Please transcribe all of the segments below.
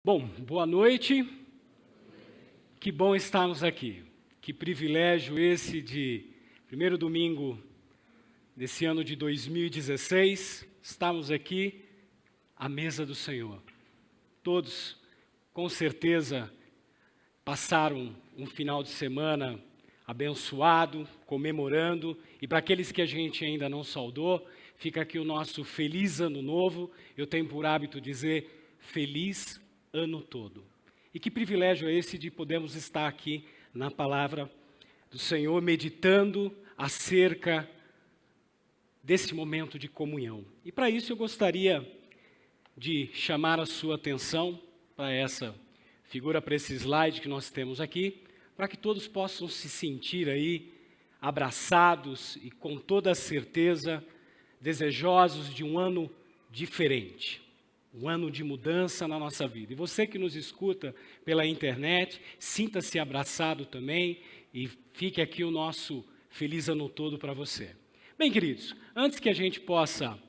Bom, boa noite. Que bom estarmos aqui. Que privilégio esse de primeiro domingo desse ano de 2016, estarmos aqui à mesa do Senhor. Todos, com certeza, passaram um final de semana abençoado, comemorando, e para aqueles que a gente ainda não saudou, fica aqui o nosso feliz ano novo. Eu tenho por hábito dizer feliz ano todo. E que privilégio é esse de podermos estar aqui na palavra do Senhor, meditando acerca desse momento de comunhão. E para isso eu gostaria de chamar a sua atenção para essa figura, para esse slide que nós temos aqui, para que todos possam se sentir aí abraçados e com toda certeza desejosos de um ano diferente. Um ano de mudança na nossa vida. E você que nos escuta pela internet, sinta-se abraçado também e fique aqui o nosso feliz ano todo para você. Bem, queridos, antes que a gente possa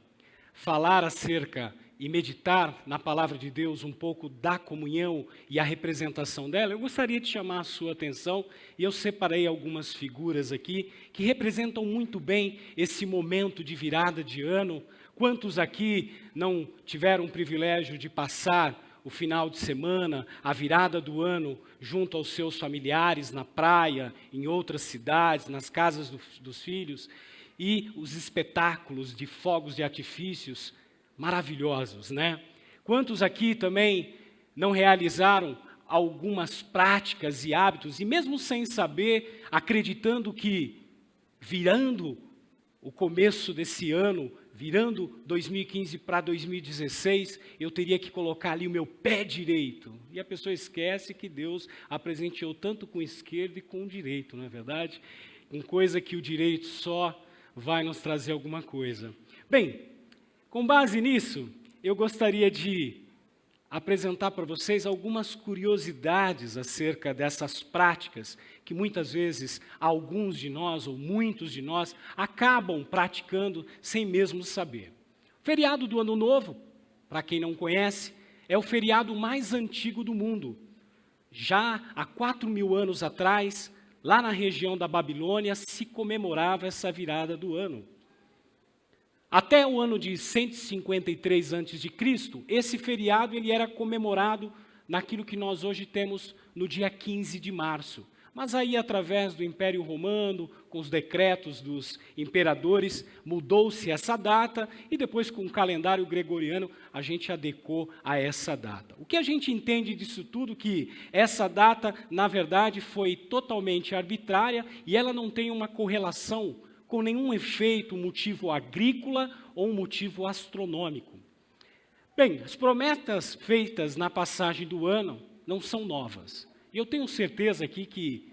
falar acerca e meditar na palavra de Deus um pouco da comunhão e a representação dela, eu gostaria de chamar a sua atenção, e eu separei algumas figuras aqui que representam muito bem esse momento de virada de ano. Quantos aqui não tiveram o privilégio de passar o final de semana, a virada do ano, junto aos seus familiares, na praia, em outras cidades, nas casas dos filhos, e os espetáculos de fogos de artifícios maravilhosos, né? Quantos aqui também não realizaram algumas práticas e hábitos, e mesmo sem saber, acreditando que virando o começo desse ano, virando 2015 para 2016, eu teria que colocar ali o meu pé direito. E a pessoa esquece que Deus a presenteou tanto com o esquerdo e com o direito, não é verdade? Com coisa que o direito só vai nos trazer alguma coisa. Bem, com base nisso, eu gostaria de apresentar para vocês algumas curiosidades acerca dessas práticas que muitas vezes alguns de nós, ou muitos de nós, acabam praticando sem mesmo saber. O feriado do Ano Novo, para quem não conhece, é o feriado mais antigo do mundo. Já há 4.000 anos atrás, lá na região da Babilônia, se comemorava essa virada do ano. Até o ano de 153 a.C., esse feriado ele era comemorado naquilo que nós hoje temos no dia 15 de março. Mas aí, através do Império Romano, com os decretos dos imperadores, mudou-se essa data e depois, com o calendário gregoriano, a gente adequou a essa data. O que a gente entende disso tudo? Que essa data, na verdade, foi totalmente arbitrária e ela não tem uma correlação com nenhum efeito, motivo agrícola ou um motivo astronômico. Bem, as promessas feitas na passagem do ano não são novas. E eu tenho certeza aqui que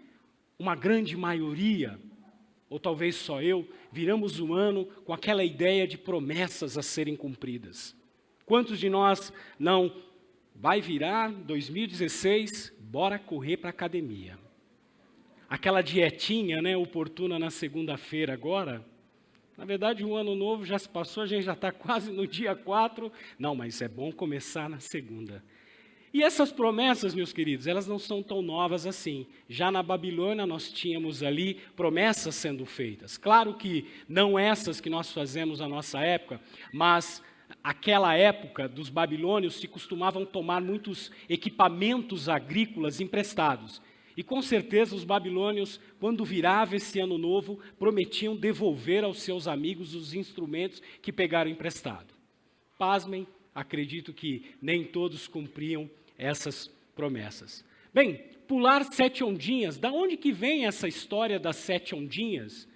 uma grande maioria, ou talvez só eu, viramos o ano com aquela ideia de promessas a serem cumpridas. Quantos de nós não vai virar 2016, bora correr para a academia? Aquela dietinha, né, oportuna na segunda-feira agora, na verdade o ano novo já se passou, a gente já está quase no dia 4, não, mas é bom começar na segunda. E essas promessas, meus queridos, elas não são tão novas assim. Já na Babilônia nós tínhamos ali promessas sendo feitas. Claro que não essas que nós fazemos na nossa época, mas aquela época dos babilônios se costumavam tomar muitos equipamentos agrícolas emprestados. E com certeza os babilônios, quando virava esse ano novo, prometiam devolver aos seus amigos os instrumentos que pegaram emprestado. Pasmem, acredito que nem todos cumpriam essas promessas. Bem, pular 7 ondinhas, da onde que vem essa história das 7 ondinhas?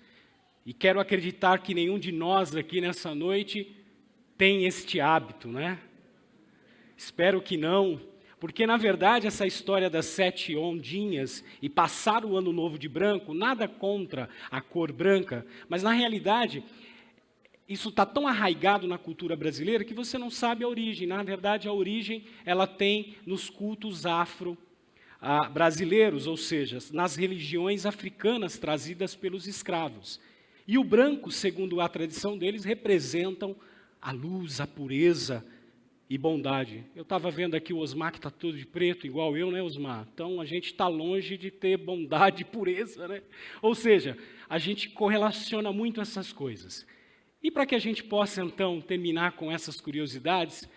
E quero acreditar que nenhum de nós aqui nessa noite tem este hábito, né? Espero que não. Porque, na verdade, essa história das 7 ondinhas e passar o ano novo de branco, nada contra a cor branca, mas, na realidade, isso está tão arraigado na cultura brasileira que você não sabe a origem. Na verdade, a origem ela tem nos cultos afro-brasileiros, ou seja, nas religiões africanas trazidas pelos escravos. E o branco, segundo a tradição deles, representam a luz, a pureza e bondade. Eu estava vendo aqui o Osmar, que está todo de preto, igual eu, né, Osmar? Então, a gente está longe de ter bondade e pureza, né? Ou seja, a gente correlaciona muito essas coisas. E para que a gente possa, então, terminar com essas curiosidades,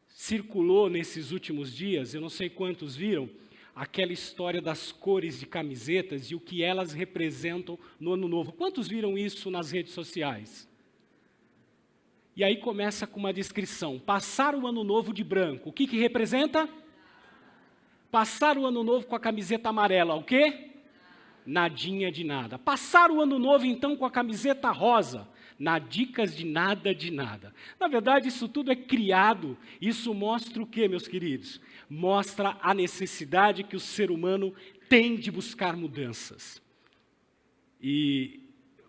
circulou nesses últimos dias, eu não sei quantos viram, aquela história das cores de camisetas e o que elas representam no Ano Novo. Quantos viram isso nas redes sociais? E aí começa com uma descrição. Passar o Ano Novo de branco. O que representa? Passar o Ano Novo com a camiseta amarela. O quê? Nadinha de nada. Passar o Ano Novo, então, com a camiseta rosa. Nadicas de nada de nada. Na verdade, isso tudo é criado. Isso mostra o quê, meus queridos? Mostra a necessidade que o ser humano tem de buscar mudanças. E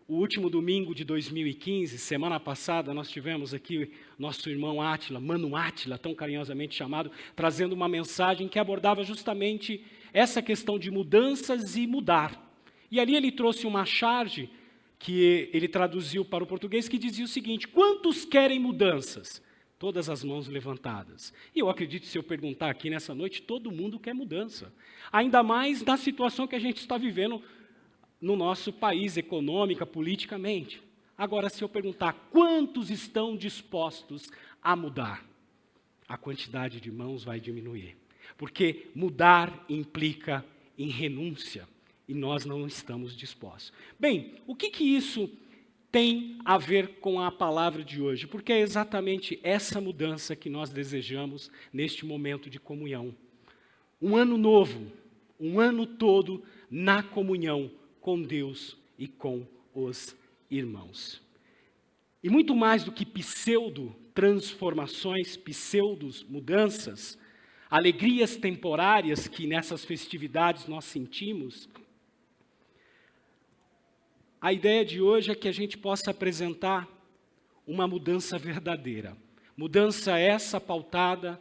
o último domingo de 2015, semana passada, nós tivemos aqui nosso irmão Átila, Mano Átila, tão carinhosamente chamado, trazendo uma mensagem que abordava justamente essa questão de mudanças e mudar. E ali ele trouxe uma charge que ele traduziu para o português, que dizia o seguinte: quantos querem mudanças? Todas as mãos levantadas. E eu acredito, se eu perguntar aqui nessa noite, todo mundo quer mudança. Ainda mais na situação que a gente está vivendo no nosso país, econômica, politicamente. Agora, se eu perguntar quantos estão dispostos a mudar, a quantidade de mãos vai diminuir. Porque mudar implica em renúncia, e nós não estamos dispostos. Bem, o que isso tem a ver com a palavra de hoje? Porque é exatamente essa mudança que nós desejamos neste momento de comunhão. Um ano novo, um ano todo na comunhão com Deus e com os irmãos. E muito mais do que pseudo-transformações, pseudo-mudanças, alegrias temporárias que nessas festividades nós sentimos, a ideia de hoje é que a gente possa apresentar uma mudança verdadeira. Mudança essa pautada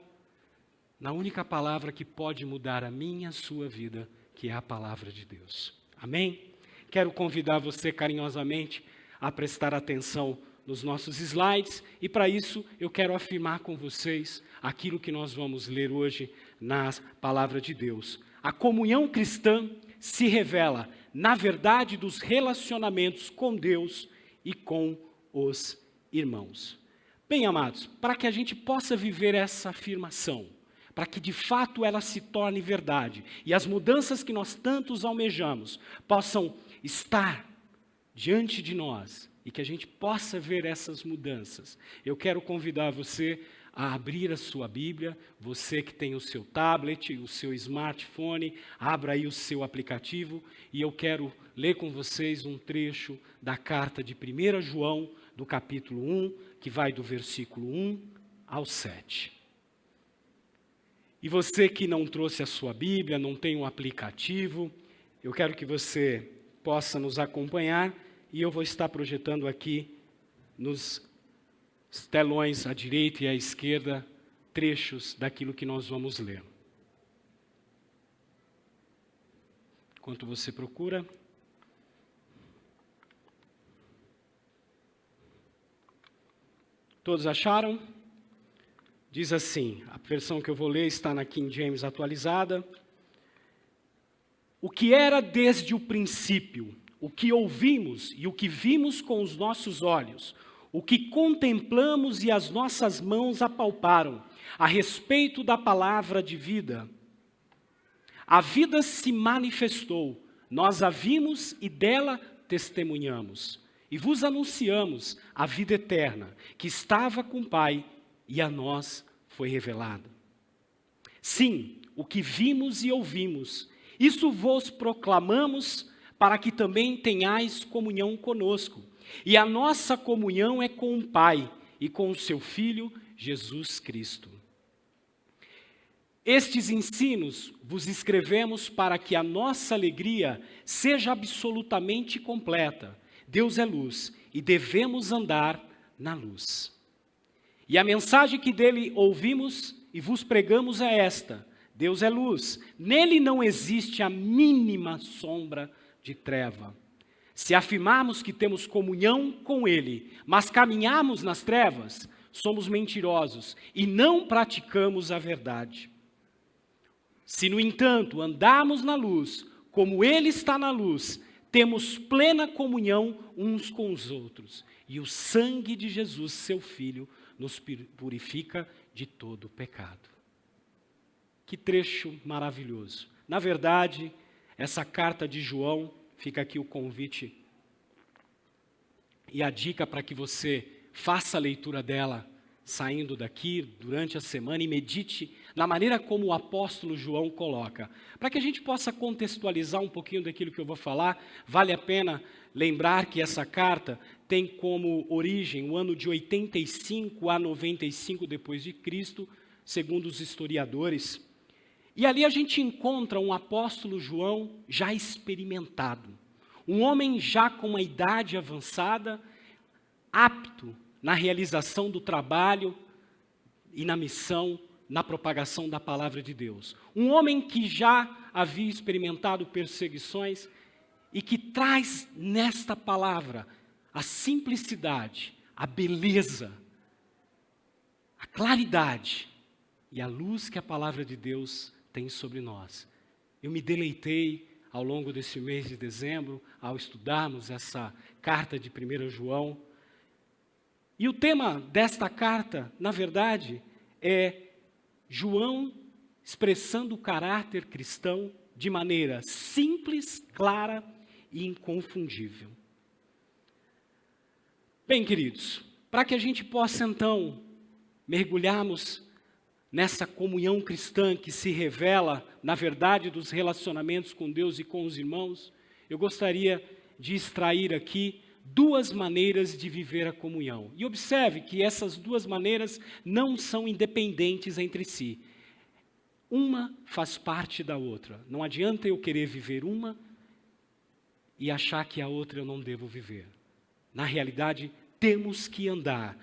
na única palavra que pode mudar a minha, a sua vida, que é a palavra de Deus. Amém? Quero convidar você carinhosamente a prestar atenção nos nossos slides, e para isso eu quero afirmar com vocês aquilo que nós vamos ler hoje na palavra de Deus. A comunhão cristã se revela na verdade dos relacionamentos com Deus e com os irmãos. Bem, amados, para que a gente possa viver essa afirmação, para que de fato ela se torne verdade, e as mudanças que nós tantos almejamos possam estar diante de nós, e que a gente possa ver essas mudanças, eu quero convidar você a abrir a sua Bíblia, você que tem o seu tablet, o seu smartphone, abra aí o seu aplicativo, e eu quero ler com vocês um trecho da carta de 1 João, do capítulo 1, que vai do versículo 1 ao 7. E você que não trouxe a sua Bíblia, não tem um aplicativo, eu quero que você possa nos acompanhar, e eu vou estar projetando aqui nos telões à direita e à esquerda trechos daquilo que nós vamos ler. Enquanto você procura, todos acharam? Diz assim, a versão que eu vou ler está na King James atualizada. O que era desde o princípio, o que ouvimos e o que vimos com os nossos olhos, o que contemplamos e as nossas mãos apalparam, a respeito da palavra de vida. A vida se manifestou, nós a vimos e dela testemunhamos. E vos anunciamos a vida eterna, que estava com o Pai e a nós foi revelada. Sim, o que vimos e ouvimos, isso vos proclamamos para que também tenhais comunhão conosco. E a nossa comunhão é com o Pai e com o seu Filho, Jesus Cristo. Estes ensinos vos escrevemos para que a nossa alegria seja absolutamente completa. Deus é luz e devemos andar na luz. E a mensagem que dele ouvimos e vos pregamos é esta: Deus é luz, nele não existe a mínima sombra de treva. Se afirmarmos que temos comunhão com ele, mas caminharmos nas trevas, somos mentirosos e não praticamos a verdade. Se, no entanto, andarmos na luz, como Ele está na luz, temos plena comunhão uns com os outros. E o sangue de Jesus, seu Filho, nos purifica de todo pecado. Que trecho maravilhoso. Na verdade, essa carta de João, fica aqui o convite e a dica para que você faça a leitura dela saindo daqui durante a semana e medite na maneira como o apóstolo João coloca. Para que a gente possa contextualizar um pouquinho daquilo que eu vou falar, vale a pena lembrar que essa carta tem como origem o ano de 85 a 95 depois de Cristo, segundo os historiadores. E ali a gente encontra um apóstolo João já experimentado, um homem já com uma idade avançada, apto na realização do trabalho e na missão, na propagação da palavra de Deus. Um homem que já havia experimentado perseguições e que traz nesta palavra a simplicidade, a beleza, a claridade e a luz que a palavra de Deus tem sobre nós. Eu me deleitei ao longo desse mês de dezembro, ao estudarmos essa carta de 1 João. E o tema desta carta, na verdade, é João expressando o caráter cristão de maneira simples, clara e inconfundível. Bem, queridos, para que a gente possa então mergulharmos nessa comunhão cristã que se revela na verdade dos relacionamentos com Deus e com os irmãos, eu gostaria de extrair aqui duas maneiras de viver a comunhão. E observe que essas duas maneiras não são independentes entre si. Uma faz parte da outra. Não adianta eu querer viver uma e achar que a outra eu não devo viver. Na realidade, temos que andar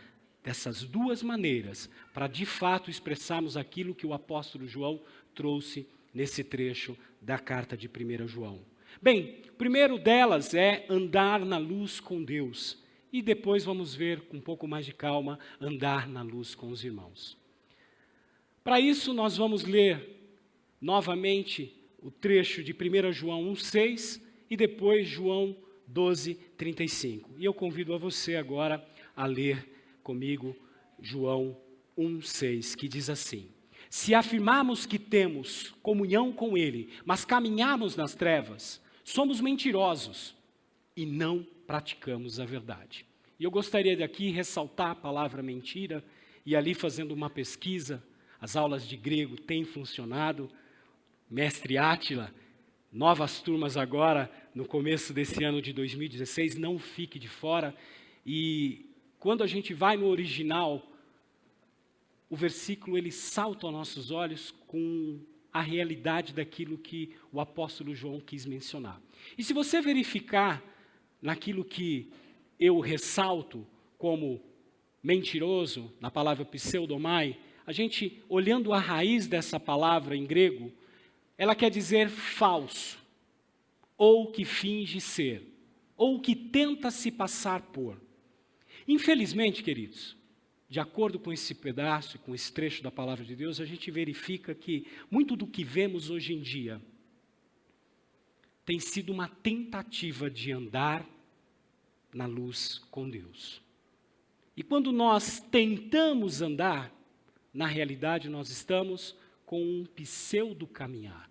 dessas duas maneiras para de fato expressarmos aquilo que o apóstolo João trouxe nesse trecho da carta de 1 João. Bem, o primeiro delas é andar na luz com Deus. E depois vamos ver com um pouco mais de calma, andar na luz com os irmãos. Para isso nós vamos ler novamente o trecho de 1 João 1,6 e depois João 12,35. E eu convido a você agora a ler comigo João 1,6, que diz assim: se afirmarmos que temos comunhão com Ele, mas caminharmos nas trevas, somos mentirosos e não praticamos a verdade. E eu gostaria de aqui ressaltar a palavra mentira, e ali fazendo uma pesquisa, as aulas de grego têm funcionado. Mestre Átila, novas turmas agora, no começo desse ano de 2016, não fique de fora. E quando a gente vai no original, o versículo ele salta aos nossos olhos com a realidade daquilo que o apóstolo João quis mencionar. E se você verificar naquilo que eu ressalto como mentiroso, na palavra pseudomai, a gente, olhando a raiz dessa palavra em grego, ela quer dizer falso, ou que finge ser, ou que tenta se passar por. Infelizmente, queridos, de acordo com esse pedaço, com esse trecho da palavra de Deus, a gente verifica que muito do que vemos hoje em dia tem sido uma tentativa de andar na luz com Deus. E quando nós tentamos andar, na realidade nós estamos com um pseudo-caminhar.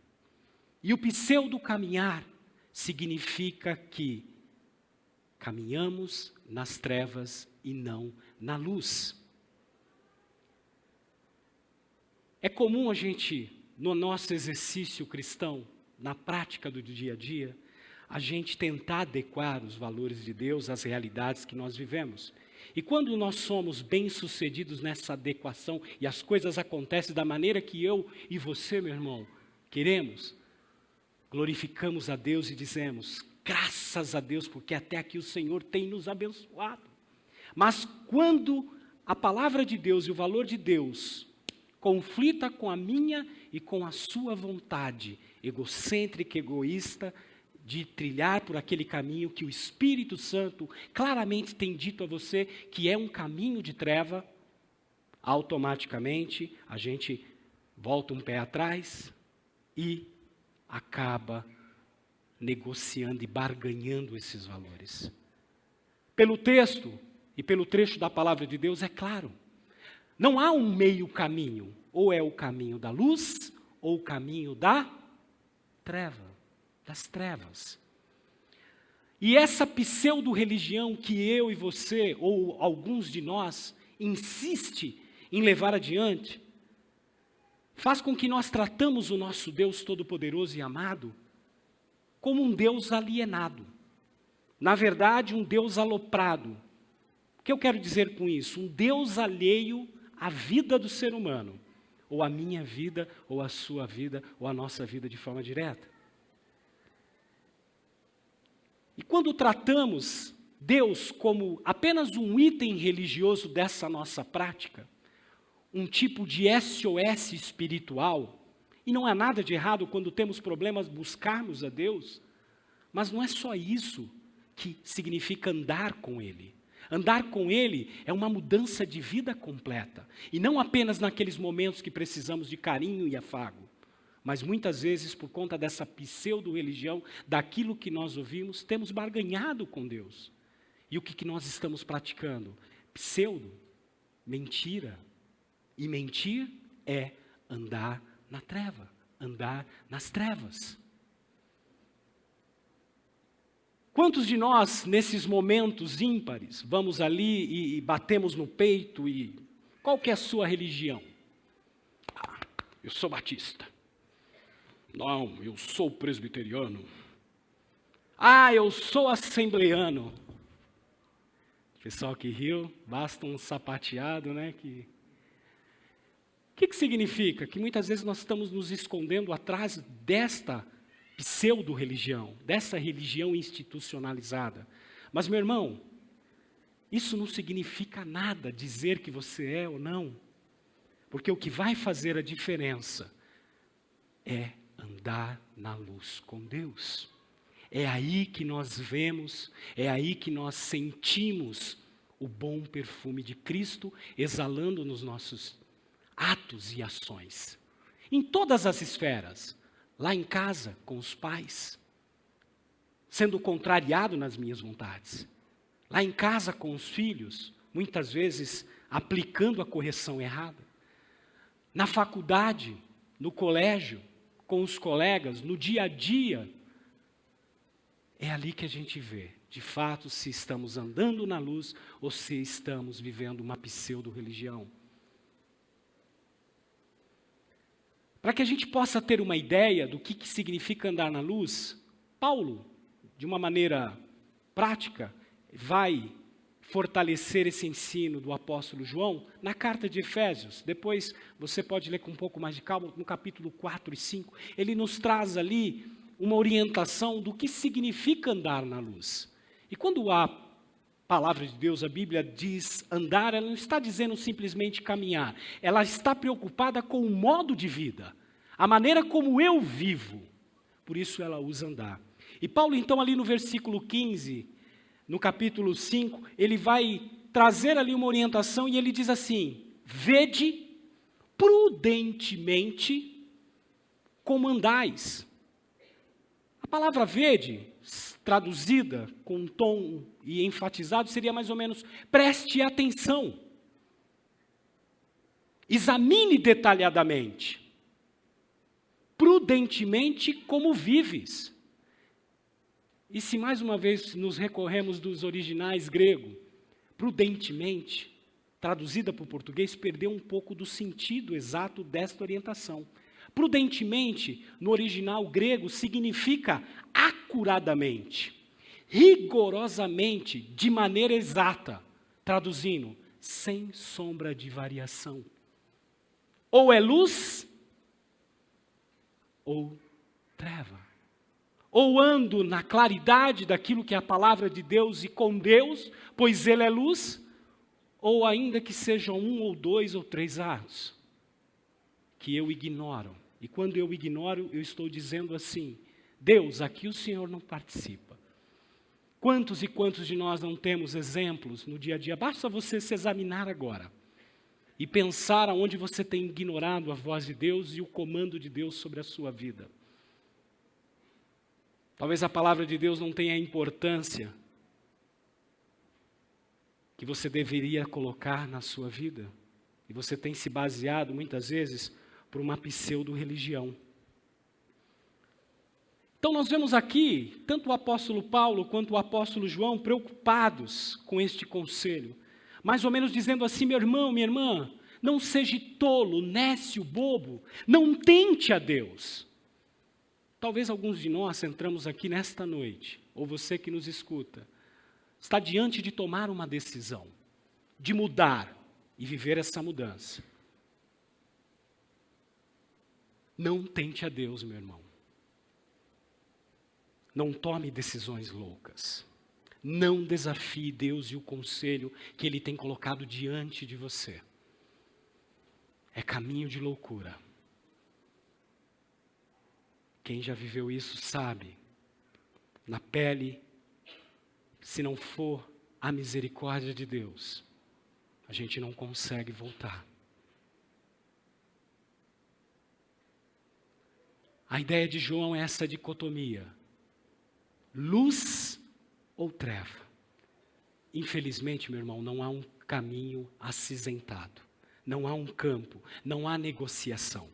E o pseudo-caminhar significa que caminhamos nas trevas e não na luz. É comum a gente, no nosso exercício cristão, na prática do dia a dia, a gente tentar adequar os valores de Deus às realidades que nós vivemos. E quando nós somos bem-sucedidos nessa adequação e as coisas acontecem da maneira que eu e você, meu irmão, queremos, glorificamos a Deus e dizemos, graças a Deus, porque até aqui o Senhor tem nos abençoado. Mas quando a palavra de Deus e o valor de Deus conflita com a minha e com a sua vontade egocêntrica, egoísta, de trilhar por aquele caminho que o Espírito Santo claramente tem dito a você que é um caminho de treva, automaticamente a gente volta um pé atrás e acaba negociando e barganhando esses valores. Pelo texto e pelo trecho da palavra de Deus é claro, não há um meio caminho, ou é o caminho da luz, ou o caminho das trevas. E essa pseudo-religião que eu e você, ou alguns de nós, insiste em levar adiante, faz com que nós tratamos o nosso Deus Todo-Poderoso e amado como um Deus alienado. Na verdade, um Deus aloprado. O que eu quero dizer com isso? Um Deus alheio à vida do ser humano, ou à minha vida, ou à sua vida, ou à nossa vida de forma direta. E quando tratamos Deus como apenas um item religioso dessa nossa prática, um tipo de SOS espiritual, e não há nada de errado quando temos problemas buscarmos a Deus, mas não é só isso que significa andar com Ele. Andar com Ele é uma mudança de vida completa, e não apenas naqueles momentos que precisamos de carinho e afago, mas muitas vezes por conta dessa pseudo-religião, daquilo que nós ouvimos, temos barganhado com Deus. E o que nós estamos praticando? Pseudo, mentira. E mentir é andar na treva, andar nas trevas. Quantos de nós, nesses momentos ímpares, vamos ali e batemos no peito e... Qual que é a sua religião? Ah, eu sou batista. Não, eu sou presbiteriano. Ah, eu sou assembleano. O pessoal que riu, basta um sapateado, né? O que significa? Que muitas vezes nós estamos nos escondendo atrás desta pseudo-religião, dessa religião institucionalizada. Mas, meu irmão, isso não significa nada dizer que você é ou não. Porque o que vai fazer a diferença é andar na luz com Deus. É aí que nós vemos, é aí que nós sentimos o bom perfume de Cristo exalando nos nossos atos e ações. Em todas as esferas. Lá em casa, com os pais, sendo contrariado nas minhas vontades. Lá em casa, com os filhos, muitas vezes aplicando a correção errada. Na faculdade, no colégio, com os colegas, no dia a dia. É ali que a gente vê, de fato, se estamos andando na luz ou se estamos vivendo uma pseudo-religião. Para que a gente possa ter uma ideia do que significa andar na luz, Paulo, de uma maneira prática, vai fortalecer esse ensino do apóstolo João na carta de Efésios. Depois você pode ler com um pouco mais de calma, no capítulo 4 e 5. Ele nos traz ali uma orientação do que significa andar na luz. E quando a palavra de Deus, a Bíblia diz andar, ela não está dizendo simplesmente caminhar. Ela está preocupada com o modo de vida, a maneira como eu vivo. Por isso ela usa andar. E Paulo, então, ali no versículo 15, no capítulo 5, ele vai trazer ali uma orientação e ele diz assim: vede prudentemente como andais. A palavra vede, traduzida com um tom e enfatizado, seria mais ou menos, preste atenção. Examine detalhadamente. Prudentemente como vives. E se mais uma vez nos recorremos dos originais grego, prudentemente, traduzida para o português, perdeu um pouco do sentido exato desta orientação. Prudentemente, no original grego, significa acuradamente, rigorosamente, de maneira exata, traduzindo, sem sombra de variação. Ou é luz, ou treva. Ou ando na claridade daquilo que é a palavra de Deus e com Deus, pois Ele é luz, ou ainda que sejam 1 ou 2 ou 3 anos, que eu ignoro. E quando eu ignoro, eu estou dizendo assim, Deus, aqui o Senhor não participa. Quantos e quantos de nós não temos exemplos no dia a dia? Basta você se examinar agora. e pensar aonde você tem ignorado a voz de Deus e o comando de Deus sobre a sua vida. Talvez a palavra de Deus não tenha a importância que você deveria colocar na sua vida. E você tem se baseado, muitas vezes, por uma pseudo-religião. Então nós vemos aqui, tanto o apóstolo Paulo quanto o apóstolo João, preocupados com este conselho. Mais ou menos dizendo assim, meu irmão, minha irmã, não seja tolo, nécio, bobo, não tente a Deus. Talvez alguns de nós entramos aqui nesta noite, ou você que nos escuta, está diante de tomar uma decisão, de mudar e viver essa mudança. Não tente a Deus, meu irmão. Não tome decisões loucas. Não desafie Deus e o conselho que Ele tem colocado diante de você. É caminho de loucura. Quem já viveu isso sabe, na pele, se não for a misericórdia de Deus, a gente não consegue voltar. A ideia de João é essa dicotomia. Luz ou treva? Infelizmente, meu irmão, não há um caminho acinzentado. Não há um campo, não há negociação.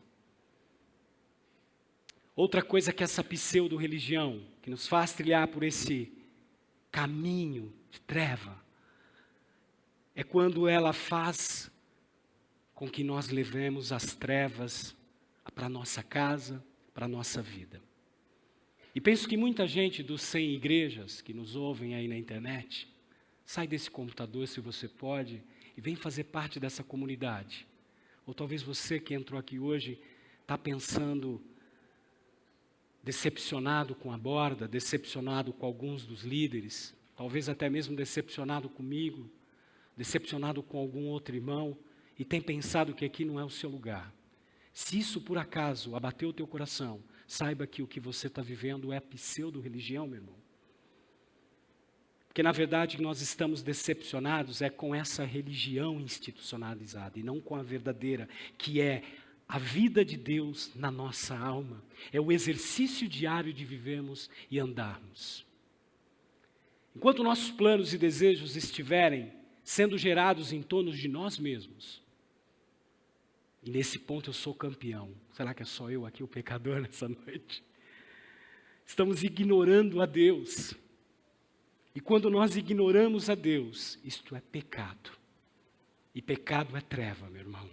Outra coisa que essa pseudo-religião, que nos faz trilhar por esse caminho de treva, é quando ela faz com que nós levemos as trevas para a nossa casa, para a nossa vida. E penso que muita gente dos 100 igrejas que nos ouvem aí na internet, sai desse computador se você pode e vem fazer parte dessa comunidade. Ou talvez você que entrou aqui hoje está pensando, decepcionado com a borda, decepcionado com alguns dos líderes, talvez até mesmo decepcionado comigo, decepcionado com algum outro irmão, e tem pensado que aqui não é o seu lugar. Se isso por acaso abateu o teu coração, saiba que o que você está vivendo é pseudo-religião, meu irmão. Porque na verdade nós estamos decepcionados é com essa religião institucionalizada e não com a verdadeira, que é a vida de Deus na nossa alma. É o exercício diário de vivermos e andarmos. Enquanto nossos planos e desejos estiverem sendo gerados em torno de nós mesmos, e nesse ponto eu sou campeão. Será que é só eu aqui o pecador nessa noite? Estamos ignorando a Deus. E quando nós ignoramos a Deus, isto é pecado. E pecado é treva, meu irmão.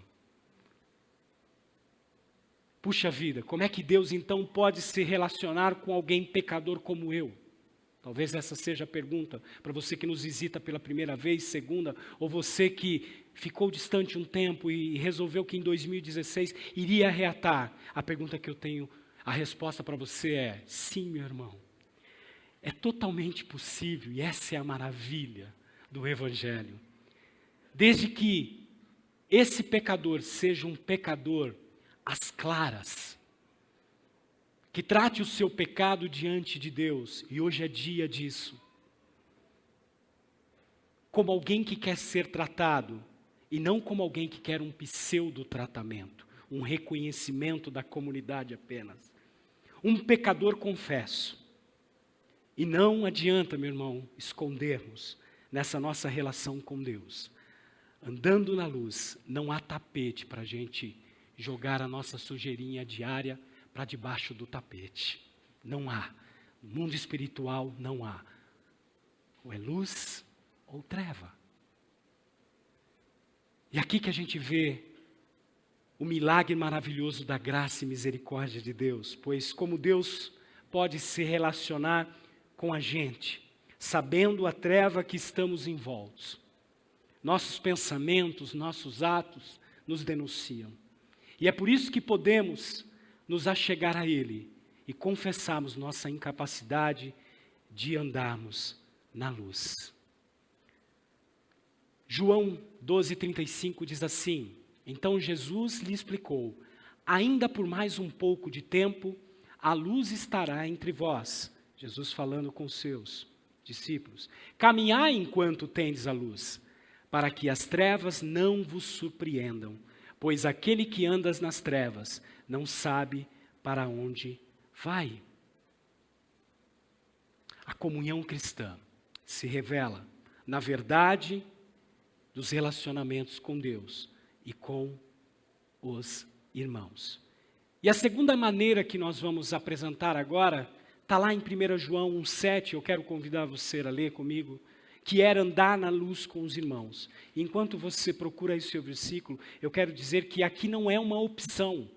Puxa vida, como é que Deus então pode se relacionar com alguém pecador como eu? Talvez essa seja a pergunta para você que nos visita pela primeira vez, segunda, ou você que ficou distante um tempo e resolveu que em 2016 iria reatar. A pergunta que eu tenho, a resposta para você é: sim, meu irmão. É totalmente possível, e essa é a maravilha do Evangelho. Desde que esse pecador seja um pecador às claras, que trate o seu pecado diante de Deus, e hoje é dia disso, como alguém que quer ser tratado, e não como alguém que quer um pseudo-tratamento, um reconhecimento da comunidade apenas. Um pecador confesso. E não adianta, meu irmão, escondermos nessa nossa relação com Deus. Andando na luz, não há tapete para a gente jogar a nossa sujeirinha diária para debaixo do tapete. Não há. No mundo espiritual não há. Ou é luz ou treva. E aqui que a gente vê o milagre maravilhoso da graça e misericórdia de Deus, pois como Deus pode se relacionar com a gente, sabendo a treva que estamos envoltos. Nossos pensamentos, nossos atos nos denunciam. E é por isso que podemos nos achegar a Ele e confessarmos nossa incapacidade de andarmos na luz. João 12:35 diz assim: então Jesus lhe explicou: ainda por mais um pouco de tempo, a luz estará entre vós. Jesus falando com seus discípulos. Caminhai enquanto tendes a luz, para que as trevas não vos surpreendam, pois aquele que anda nas trevas não sabe para onde vai. A comunhão cristã se revela na verdade dos relacionamentos com Deus e com os irmãos. E a segunda maneira que nós vamos apresentar agora está lá em 1 João 1,7, eu quero convidar você a ler comigo, que era andar na luz com os irmãos. Enquanto você procura esse versículo, eu quero dizer que aqui não é uma opção.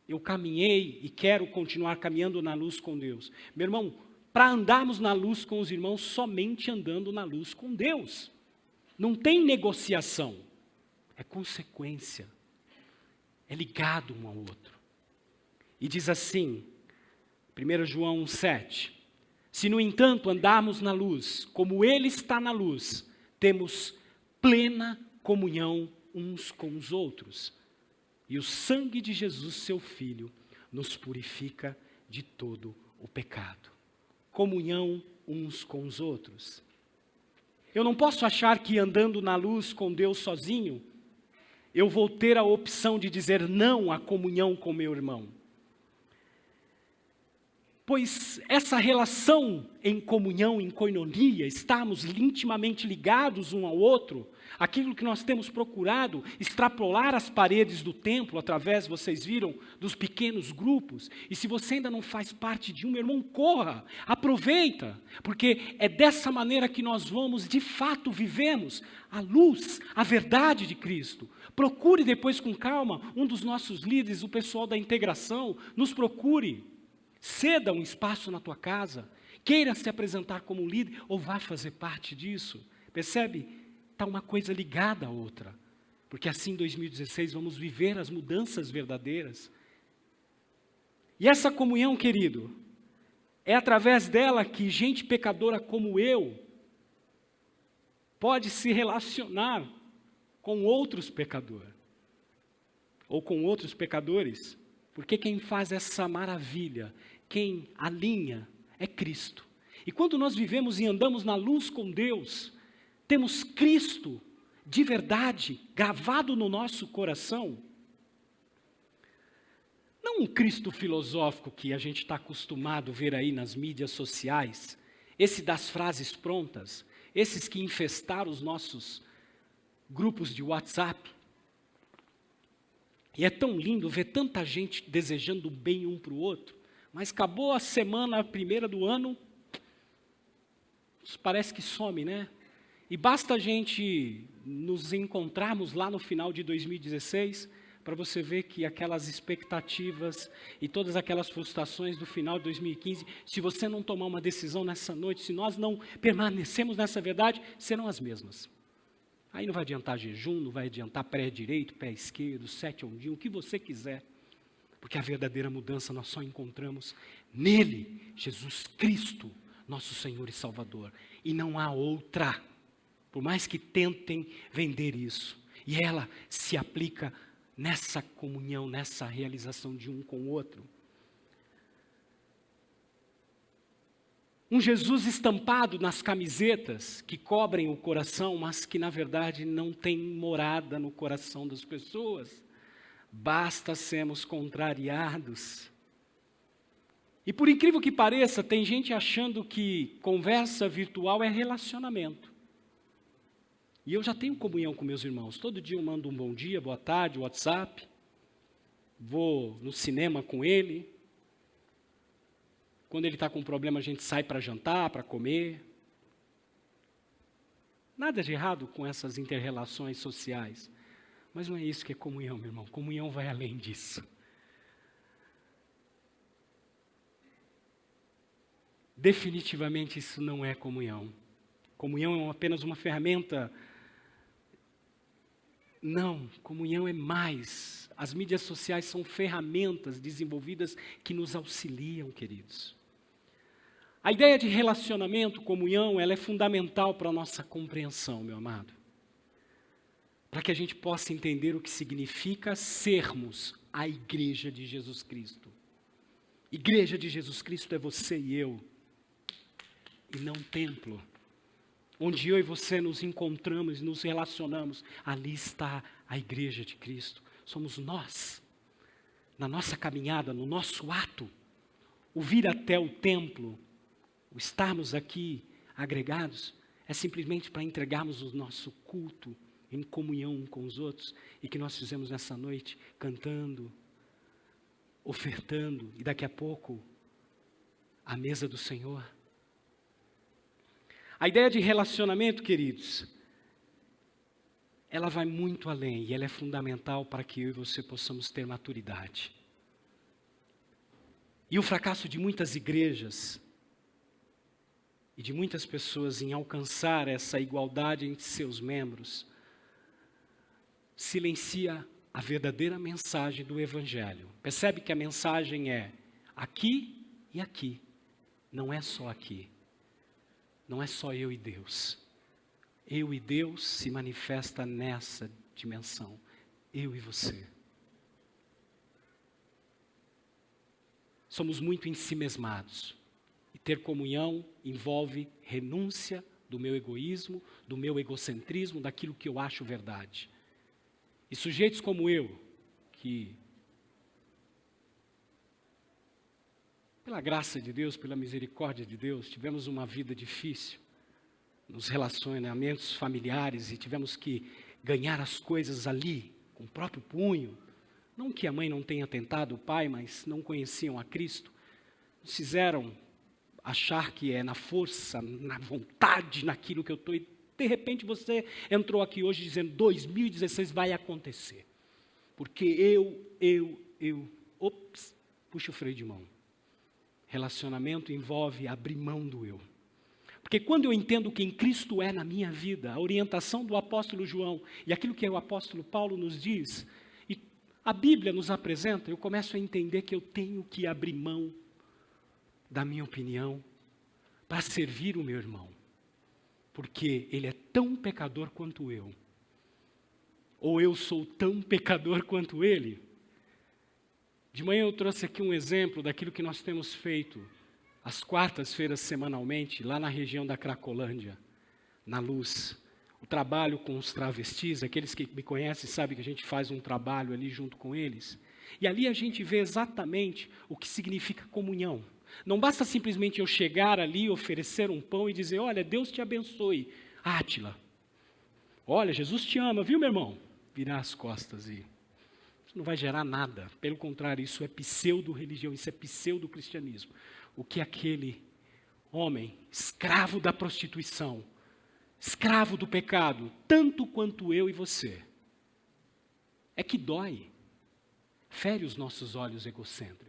Eu caminhei e quero continuar caminhando na luz com Deus. Meu irmão, para andarmos na luz com os irmãos, somente andando na luz com Deus. Não tem negociação, é consequência, é ligado um ao outro. E diz assim, 1 João 1,7, se no entanto andarmos na luz, como Ele está na luz, temos plena comunhão uns com os outros. E o sangue de Jesus, seu Filho, nos purifica de todo o pecado. Comunhão uns com os outros. Eu não posso achar que andando na luz com Deus sozinho, eu vou ter a opção de dizer não à comunhão com meu irmão. Pois essa relação em comunhão, em koinonia, estarmos intimamente ligados um ao outro, aquilo que nós temos procurado, extrapolar as paredes do templo, através, vocês viram, dos pequenos grupos. E se você ainda não faz parte de um, meu irmão, corra, aproveita, porque é dessa maneira que nós vamos, de fato, vivemos a luz, a verdade de Cristo. Procure depois com calma, um dos nossos líderes, o pessoal da integração, nos procure. Ceda um espaço na tua casa, queira se apresentar como líder ou vá fazer parte disso. Percebe? Está uma coisa ligada à outra. Porque assim em 2016 vamos viver as mudanças verdadeiras. E essa comunhão, querido, é através dela que gente pecadora como eu pode se relacionar com outros pecadores. Ou com outros pecadores. Porque quem faz essa maravilha, quem alinha, é Cristo. E quando nós vivemos e andamos na luz com Deus, temos Cristo de verdade gravado no nosso coração. Não um Cristo filosófico que a gente está acostumado a ver aí nas mídias sociais, esse das frases prontas, esses que infestaram os nossos grupos de WhatsApp. E é tão lindo ver tanta gente desejando bem um para o outro, mas acabou a semana primeira do ano, parece que some, né? E basta a gente nos encontrarmos lá no final de 2016, para você ver que aquelas expectativas e todas aquelas frustrações do final de 2015, se você não tomar uma decisão nessa noite, se nós não permanecemos nessa verdade, serão as mesmas. Aí não vai adiantar jejum, não vai adiantar pé direito, pé esquerdo, 7 ondinhos, o que você quiser. Porque a verdadeira mudança nós só encontramos nele, Jesus Cristo, nosso Senhor e Salvador. E não há outra, por mais que tentem vender isso. E ela se aplica nessa comunhão, nessa realização de um com o outro. Um Jesus estampado nas camisetas que cobrem o coração, mas que na verdade não tem morada no coração das pessoas. Basta sermos contrariados. E por incrível que pareça, tem gente achando que conversa virtual é relacionamento. E eu já tenho comunhão com meus irmãos. Todo dia eu mando um bom dia, boa tarde, WhatsApp. Vou no cinema com ele. Quando ele está com um problema, a gente sai para jantar, para comer. Nada de errado com essas inter-relações sociais. Mas não é isso que é comunhão, meu irmão. Comunhão vai além disso. Definitivamente isso não é comunhão. Comunhão é apenas uma ferramenta. Não, comunhão é mais. As mídias sociais são ferramentas desenvolvidas que nos auxiliam, queridos. A ideia de relacionamento, comunhão, ela é fundamental para a nossa compreensão, meu amado. Para que a gente possa entender o que significa sermos a igreja de Jesus Cristo. Igreja de Jesus Cristo é você e eu, e não templo. onde eu e você nos encontramos, nos relacionamos, ali está a igreja de Cristo. Somos nós, na nossa caminhada, no nosso ato, o vir até o templo, o estarmos aqui agregados, é simplesmente para entregarmos o nosso culto em comunhão um com os outros, e que nós fizemos nessa noite, cantando, ofertando, e daqui a pouco, a mesa do Senhor. A ideia de relacionamento, queridos, ela vai muito além, e ela é fundamental para que eu e você possamos ter maturidade. E o fracasso de muitas igrejas, e de muitas pessoas em alcançar essa igualdade entre seus membros, silencia a verdadeira mensagem do Evangelho. Percebe que a mensagem é aqui e aqui, não é só aqui, não é só eu e Deus. Eu e Deus se manifesta nessa dimensão, eu e você. Somos muito ensimesmados. Ter comunhão envolve renúncia do meu egoísmo, do meu egocentrismo, daquilo que eu acho verdade. E sujeitos como eu, que, pela graça de Deus, pela misericórdia de Deus, tivemos uma vida difícil nos relacionamentos familiares e tivemos que ganhar as coisas ali, com o próprio punho. Não que a mãe não tenha tentado o pai, mas não conheciam a Cristo. Nos fizeram achar que é na força, na vontade, naquilo que eu estou. E de repente você entrou aqui hoje dizendo, 2016 vai acontecer. Porque puxa o freio de mão. Relacionamento envolve abrir mão do eu. Porque quando eu entendo quem Cristo é na minha vida, a orientação do apóstolo João e aquilo que o apóstolo Paulo nos diz, e a Bíblia nos apresenta, eu começo a entender que eu tenho que abrir mão da minha opinião, para servir o meu irmão, porque ele é tão pecador quanto eu, ou eu sou tão pecador quanto ele. De manhã eu trouxe aqui um exemplo daquilo que nós temos feito, às quartas-feiras semanalmente, lá na região da Cracolândia, na Luz, o trabalho com os travestis, aqueles que me conhecem sabem que a gente faz um trabalho ali junto com eles, e ali a gente vê exatamente o que significa comunhão. Não basta simplesmente eu chegar ali, oferecer um pão e dizer, olha, Deus te abençoe. Átila, olha, Jesus te ama, viu, meu irmão? Virar as costas e... Isso não vai gerar nada. Pelo contrário, isso é pseudo-religião, isso é pseudo-cristianismo. O que aquele homem, escravo da prostituição, escravo do pecado, tanto quanto eu e você, é que dói, fere os nossos olhos egocêntricos,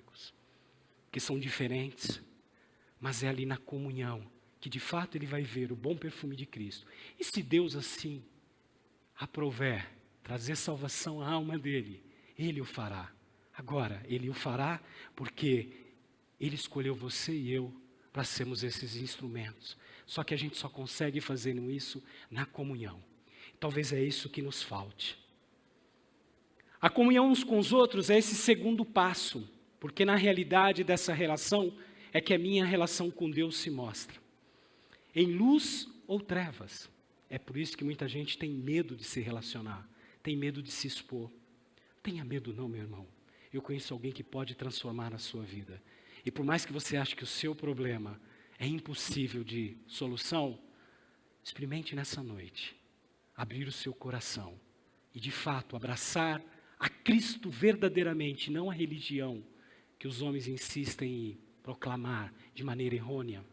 que são diferentes, mas é ali na comunhão que de fato ele vai ver o bom perfume de Cristo. E se Deus assim aprouver trazer salvação à alma dele, ele o fará. Agora, ele o fará porque ele escolheu você e eu para sermos esses instrumentos. Só que a gente só consegue fazer isso na comunhão. Talvez é isso que nos falte. A comunhão uns com os outros é esse segundo passo, porque na realidade dessa relação é que a minha relação com Deus se mostra. Em luz ou trevas. É por isso que muita gente tem medo de se relacionar, tem medo de se expor. Tenha medo não, meu irmão. Eu conheço alguém que pode transformar a sua vida. E por mais que você ache que o seu problema é impossível de solução, experimente nessa noite abrir o seu coração e de fato abraçar a Cristo verdadeiramente, não a religião que os homens insistem em proclamar de maneira errônea,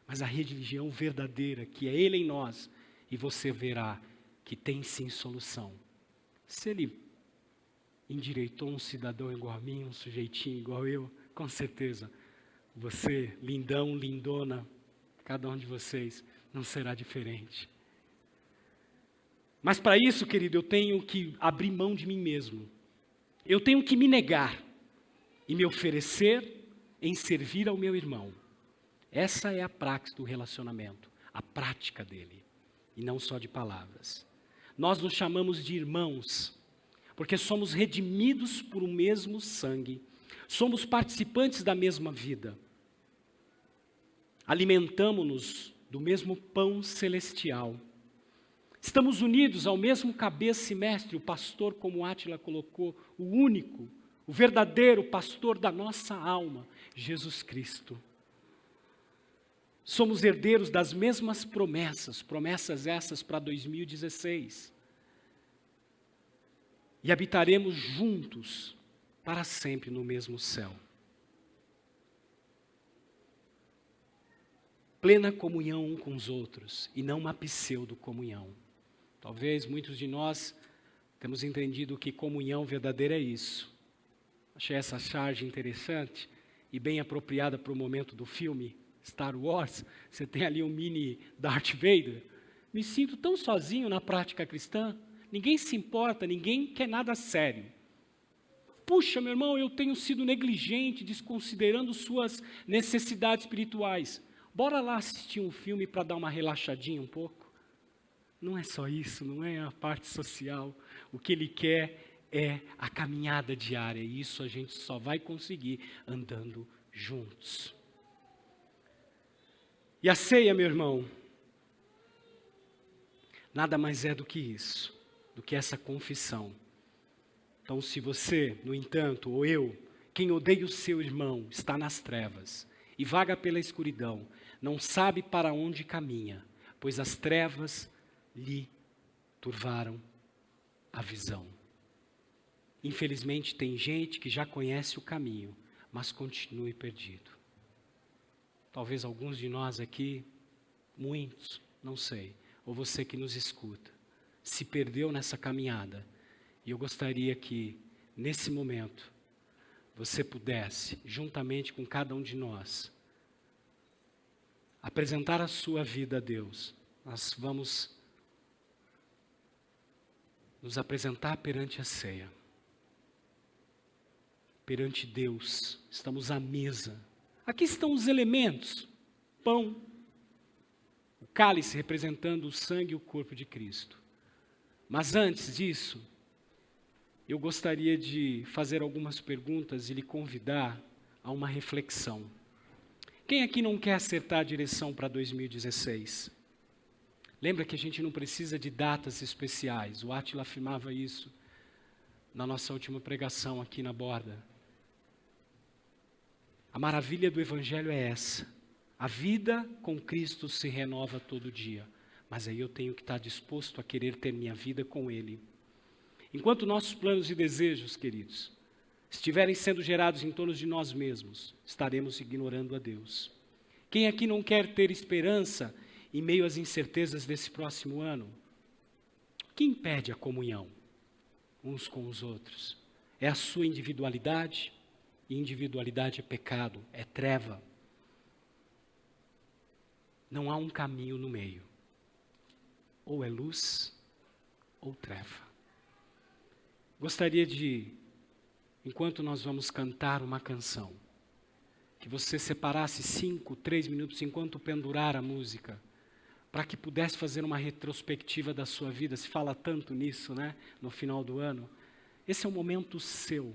mas a religião verdadeira, que é Ele em nós, e você verá que tem sim solução. Se Ele endireitou um cidadão igual a mim, um sujeitinho igual eu, com certeza, você, lindão, lindona, cada um de vocês, não será diferente. Mas para isso, querido, eu tenho que abrir mão de mim mesmo. Eu tenho que me negar e me oferecer em servir ao meu irmão. Essa é a prática do relacionamento, a prática dele, e não só de palavras. Nós nos chamamos de irmãos, porque somos redimidos por o mesmo sangue, somos participantes da mesma vida. Alimentamo-nos do mesmo pão celestial. Estamos unidos ao mesmo cabeça e mestre, o pastor, como Átila colocou, o único, o verdadeiro pastor da nossa alma, Jesus Cristo. Somos herdeiros das mesmas promessas, promessas essas para 2016. E habitaremos juntos para sempre no mesmo céu. Plena comunhão um com os outros e não uma pseudo-comunhão. Talvez muitos de nós temos entendido que comunhão verdadeira é isso. Achei essa charge interessante e bem apropriada para o momento do filme Star Wars. Você tem ali um mini Darth Vader. Me sinto tão sozinho na prática cristã. Ninguém se importa, ninguém quer nada sério. Puxa, meu irmão, eu tenho sido negligente, desconsiderando suas necessidades espirituais. Bora lá assistir um filme para dar uma relaxadinha um pouco? Não é só isso, não é a parte social. O que ele quer é a caminhada diária. E isso a gente só vai conseguir andando juntos. E a ceia, meu irmão, nada mais é do que isso, do que essa confissão. Então, se você, no entanto, ou eu, quem odeia o seu irmão, está nas trevas e vaga pela escuridão, não sabe para onde caminha, pois as trevas lhe turvaram a visão. Infelizmente, tem gente que já conhece o caminho, mas continue perdido. Talvez alguns de nós aqui, muitos, não sei, ou você que nos escuta, se perdeu nessa caminhada. E eu gostaria que, nesse momento, você pudesse, juntamente com cada um de nós, apresentar a sua vida a Deus. Nós vamos nos apresentar perante a ceia. Perante Deus, estamos à mesa. Aqui estão os elementos: pão, o cálice representando o sangue e o corpo de Cristo. Mas antes disso, eu gostaria de fazer algumas perguntas e lhe convidar a uma reflexão. Quem aqui não quer acertar a direção para 2016? Lembra que a gente não precisa de datas especiais. O Átila afirmava isso na nossa última pregação aqui na borda. A maravilha do Evangelho é essa. A vida com Cristo se renova todo dia. Mas aí eu tenho que estar disposto a querer ter minha vida com Ele. Enquanto nossos planos e desejos, queridos, estiverem sendo gerados em torno de nós mesmos, estaremos ignorando a Deus. Quem aqui não quer ter esperança em meio às incertezas desse próximo ano? O que impede a comunhão uns com os outros? É a sua individualidade? E individualidade é pecado, é treva. Não há um caminho no meio. Ou é luz, ou treva. Gostaria de, enquanto nós vamos cantar uma canção, que você separasse 5, 3 minutos enquanto pendurar a música, para que pudesse fazer uma retrospectiva da sua vida. Se fala tanto nisso, né? No final do ano. Esse é um momento seu.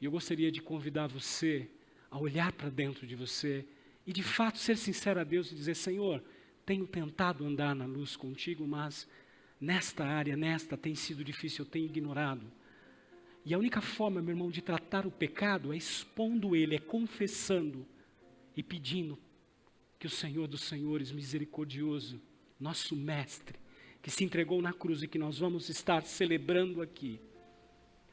E eu gostaria de convidar você a olhar para dentro de você e de fato ser sincero a Deus e dizer: Senhor, tenho tentado andar na luz contigo, mas nesta área, tem sido difícil, eu tenho ignorado. E a única forma, meu irmão, de tratar o pecado é expondo ele, é confessando e pedindo que o Senhor dos Senhores, misericordioso, nosso Mestre, que se entregou na cruz e que nós vamos estar celebrando aqui,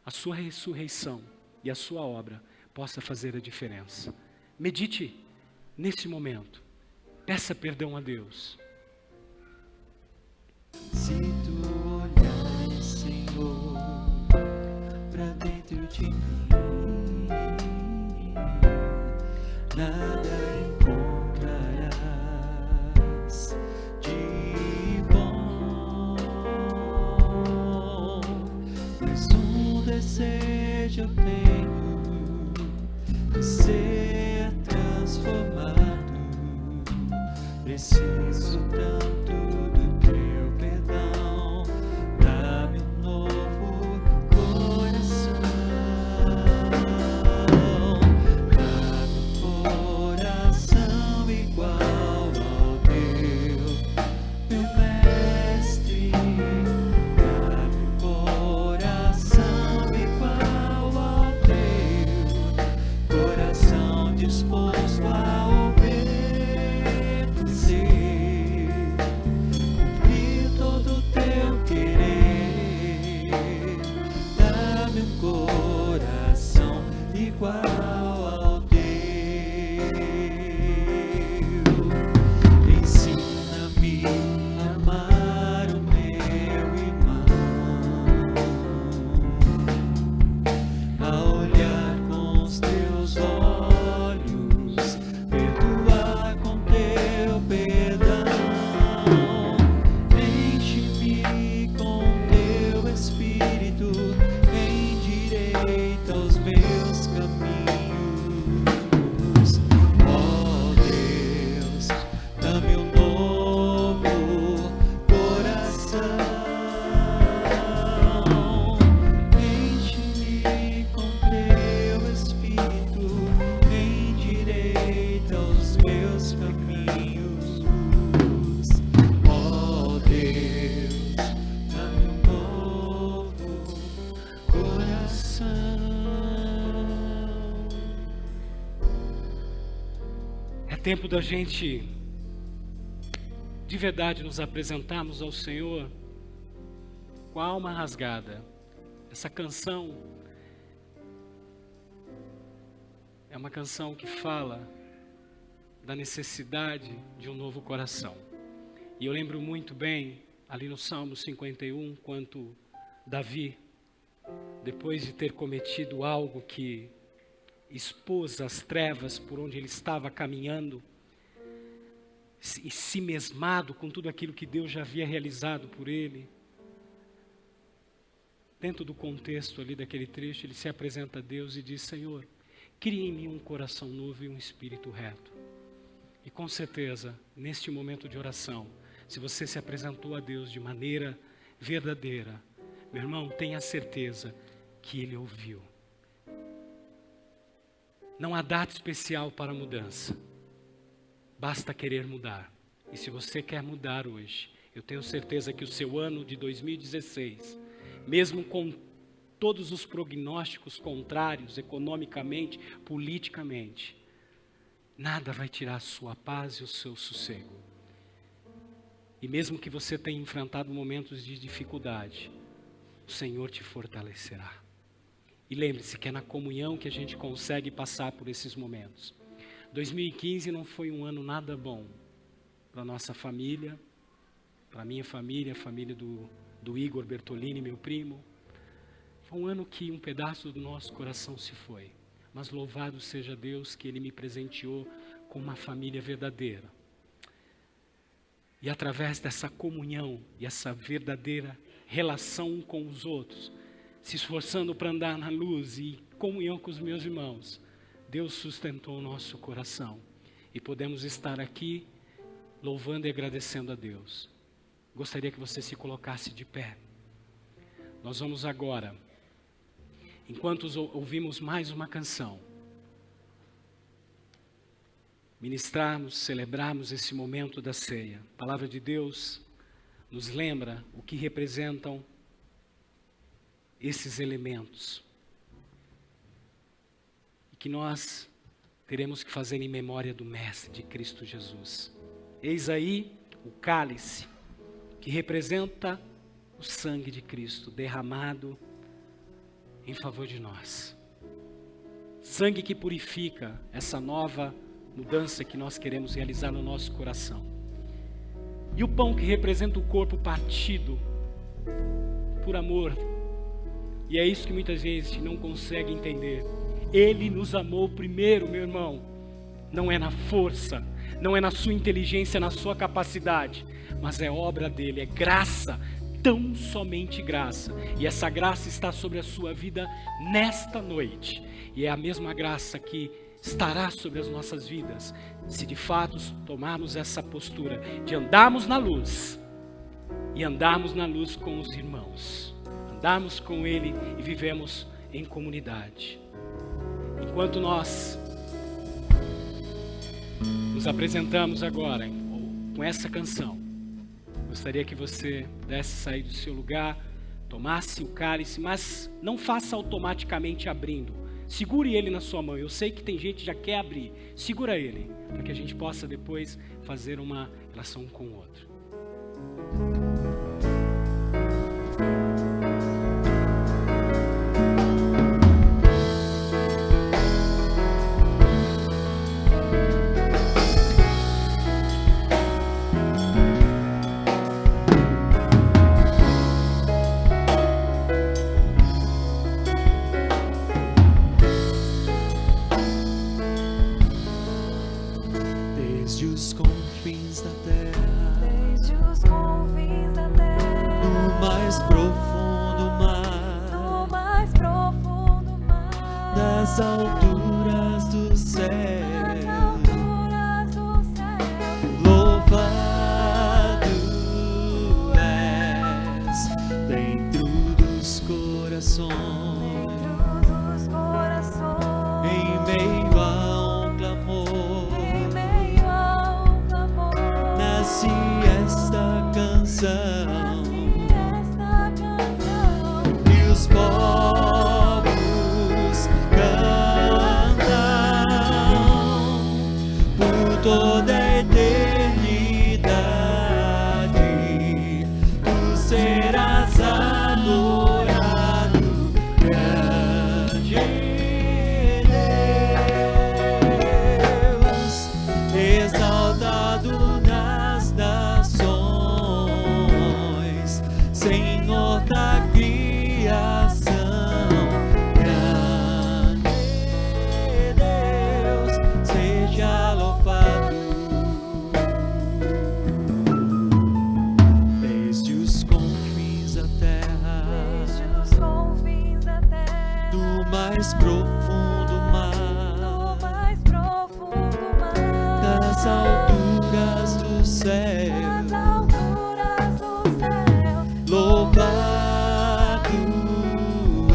a sua ressurreição e a sua obra possa fazer a diferença. Medite nesse momento. Peça perdão a Deus. Se tu olhares, Senhor, para dentro de mim, nada encontrarás de bom, mas um desejo eu tenho de ser transformado. Preciso tanto do teu perdão, dá-me um novo coração, dá-me um coração igual ao teu. disposto a obedecer, cumprir todo o teu querer. Dá-me um coração igual ao teu. Ensina-me a amar o meu irmão, a olhar com os teus olhos, perdoar com teu perdão. Enche-me com teu Espírito, endireita os meus caminhos. Ó Deus, dá-me um novo coração. Enche-me com teu Espírito, endireita os meus caminhos. Ó Deus, dá-me um novo coração. É tempo da gente, de verdade, nos apresentarmos ao Senhor com a alma rasgada. Essa canção é uma canção que fala da necessidade de um novo coração. E eu lembro muito bem, ali no Salmo 51, quando Davi, depois de ter cometido algo que expôs as trevas por onde ele estava caminhando, e si mesmado com tudo aquilo que Deus já havia realizado por ele, dentro do contexto ali daquele trecho, ele se apresenta a Deus e diz: Senhor, cria em mim um coração novo e um espírito reto. E com certeza, neste momento de oração, se você se apresentou a Deus de maneira verdadeira, meu irmão, tenha certeza que Ele ouviu. Não há data especial para a mudança. Basta querer mudar. E se você quer mudar hoje, eu tenho certeza que o seu ano de 2016, mesmo com todos os prognósticos contrários, economicamente, politicamente, nada vai tirar a sua paz e o seu sossego. E mesmo que você tenha enfrentado momentos de dificuldade, o Senhor te fortalecerá. E lembre-se que é na comunhão que a gente consegue passar por esses momentos. 2015 não foi um ano nada bom para a nossa família, para a minha família, a família do Igor Bertolini, meu primo. Foi um ano que um pedaço do nosso coração se foi. Mas louvado seja Deus que Ele me presenteou com uma família verdadeira. E através dessa comunhão e essa verdadeira relação com os outros, se esforçando para andar na luz e comunhão com os meus irmãos, Deus sustentou o nosso coração. E podemos estar aqui louvando e agradecendo a Deus. Gostaria que você se colocasse de pé. Nós vamos agora, enquanto ouvimos mais uma canção, ministrarmos, celebrarmos esse momento da ceia. A palavra de Deus nos lembra o que representam esses elementos. E que nós teremos que fazer em memória do Mestre, de Cristo Jesus. Eis aí o cálice, que representa o sangue de Cristo derramado em favor de nós. Sangue que purifica essa nova mudança que nós queremos realizar no nosso coração. E o pão que representa o corpo partido por amor. E é isso que muitas vezes a gente não consegue entender. Ele nos amou primeiro, meu irmão. Não é na força, não é na sua inteligência, na sua capacidade, mas é obra dele, é graça, tão somente graça. E essa graça está sobre a sua vida nesta noite. E é a mesma graça que estará sobre as nossas vidas, se de fato tomarmos essa postura de andarmos na luz, e andarmos na luz com os irmãos, andarmos com Ele e vivemos em comunidade. Enquanto nós nos apresentamos agora com essa canção, gostaria que você pudesse sair do seu lugar, tomasse o cálice, mas não faça automaticamente abrindo. Segure ele na sua mão. Eu sei que tem gente que já quer abrir. Segura ele, para que a gente possa depois fazer uma relação com o outro. Desde os confins da terra, Desde os confins da terra, no mais profundo mar, no mais profundo mar, das alturas do das céu, alturas do céu, louvado és dentro dos corações, dentro dos corações, em meio a um clamor, em meio a um clamor, nasce esta canção. nasce esta canção, E os povos cantam por toda a eternidade. Tu serás adorado, grande Deus, exaltado nas nações, Senhor da criação, grande Deus, seja louvado. Desde os confins da terra, desde os confins da terra, do mais profundo no mar, mais profundo mar, das alturas do céu, das alturas do céu, louvado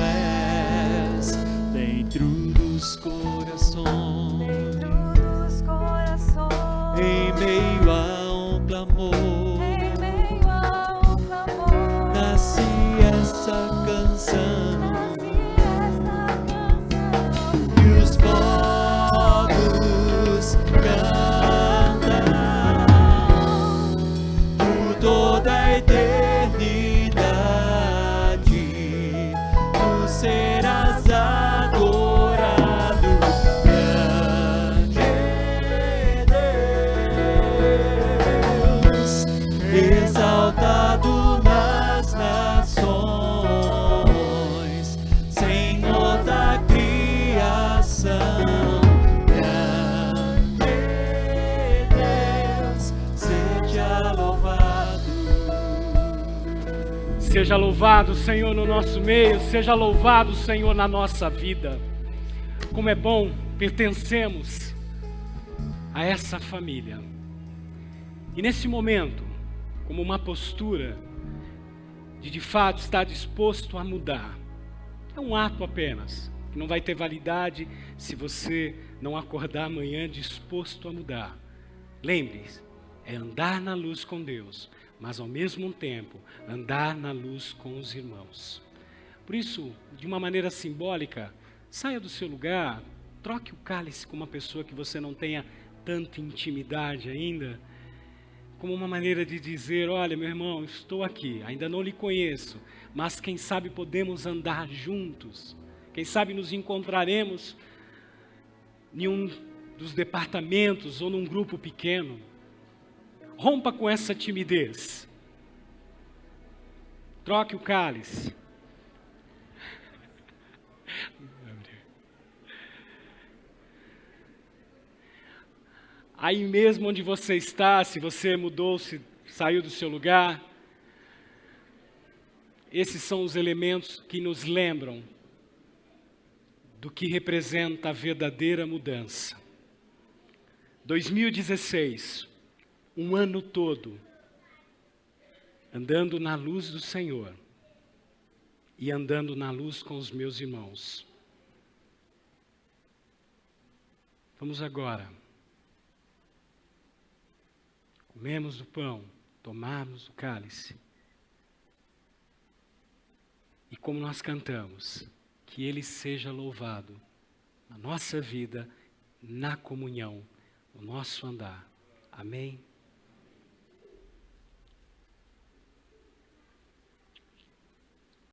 és dentro dos corações, dentro dos corações, em meio a um clamor, em meio a um clamor, nasce essa canção. nasce esta canção, E os povos cantam por toda a eternidade. Tu serás adorado, grande Deus, exaltado nas nações, Senhor da criação, grande Deus, seja louvado. Seja louvado, Senhor, no nosso meio. Seja louvado, Senhor, na nossa vida. Como é bom pertencemos a essa família. E nesse momento, como uma postura de fato estar disposto a mudar. É um ato apenas, que não vai ter validade se você não acordar amanhã disposto a mudar. Lembre-se, é andar na luz com Deus, mas ao mesmo tempo andar na luz com os irmãos. Por isso, de uma maneira simbólica, saia do seu lugar, troque o cálice com uma pessoa que você não tenha tanta intimidade ainda, como uma maneira de dizer: olha, meu irmão, estou aqui, ainda não lhe conheço, mas quem sabe podemos andar juntos, quem sabe nos encontraremos em um dos departamentos ou num grupo pequeno. Rompa com essa timidez. Troque o cálice. Aí mesmo onde você está, se você mudou, se saiu do seu lugar, esses são os elementos que nos lembram do que representa a verdadeira mudança. 2016, um ano todo, andando na luz do Senhor e andando na luz com os meus irmãos. Vamos agora comemos o pão, tomamos o cálice. E como nós cantamos, que Ele seja louvado na nossa vida, na comunhão, no nosso andar. Amém?